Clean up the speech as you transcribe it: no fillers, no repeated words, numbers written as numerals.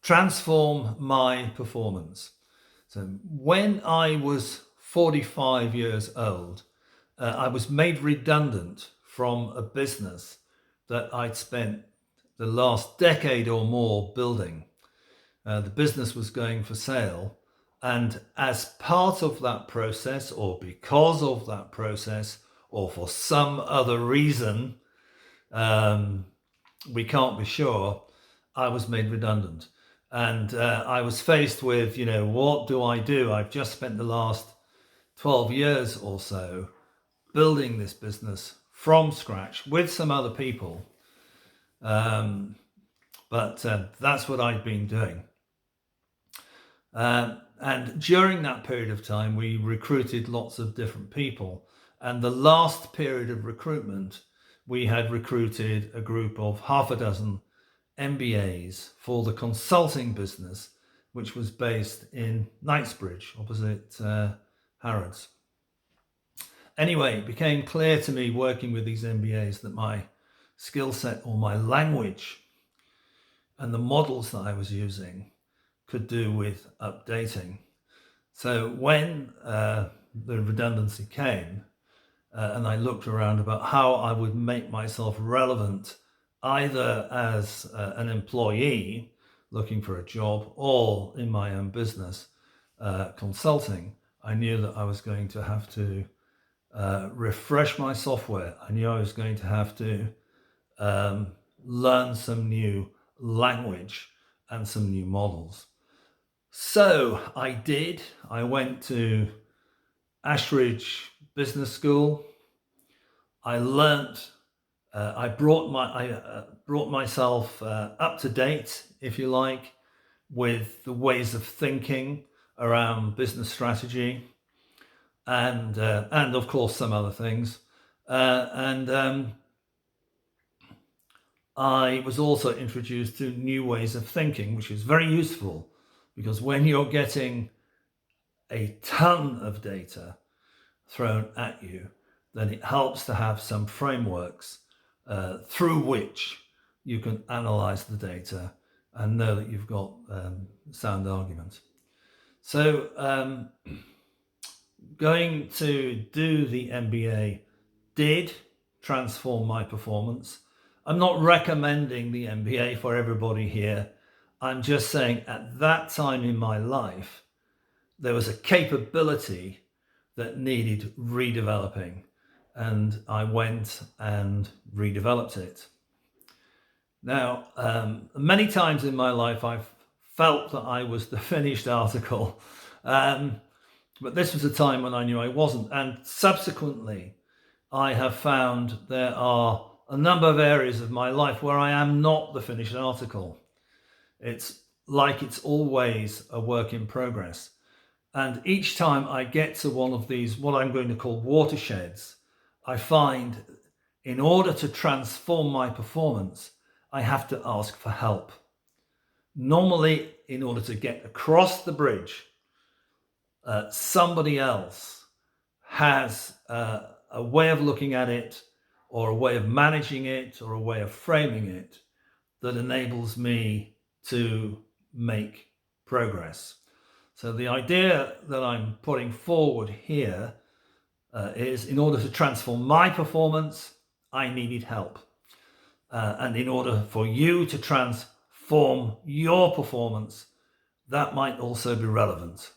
transform my performance. So when I was 45 years old, I was made redundant from a business that I'd spent the last decade or more building. The business was going for sale. And as part of that process, or because of that process, or for some other reason, we can't be sure, I was made redundant. And I was faced with, what do I do? I've just spent the last 12 years or so building this business from scratch with some other people. But that's what I've been doing. And during that period of time, we recruited lots of different people. And the last period of recruitment, we had recruited a group of half a dozen MBAs for the consulting business, which was based in Knightsbridge, opposite Harrods. Anyway, it became clear to me working with these MBAs that my skill set, or my language, and the models that I was using could do with updating. So when the redundancy came, and I looked around about how I would make myself relevant, either as an employee looking for a job or in my own business consulting, I knew that I was going to have to refresh my software. I knew I was going to have to learn some new language and some new models. So I did. I went to Ashridge Business School. I learnt. I brought myself up to date, if you like, with the ways of thinking around business strategy, and of course some other things. I was also introduced to new ways of thinking, which is very useful, because when you're getting a ton of data thrown at you, then it helps to have some frameworks through which you can analyze the data and know that you've got sound arguments. So going to do the MBA did transform my performance. I'm not recommending the MBA for everybody here. I'm just saying at that time in my life, there was a capability that needed redeveloping, and I went and redeveloped it. Now, many times in my life, I've felt that I was the finished article, but this was a time when I knew I wasn't. And subsequently, I have found there are a number of areas of my life where I am not the finished article. It's like it's always a work in progress. And each time I get to one of these, what I'm going to call watersheds, I find in order to transform my performance, I have to ask for help. Normally, in order to get across the bridge, somebody else has a way of looking at it, or a way of managing it, or a way of framing it that enables me to make progress. So the idea that I'm putting forward here is, in order to transform my performance, I needed help. And in order for you to transform your performance, that might also be relevant.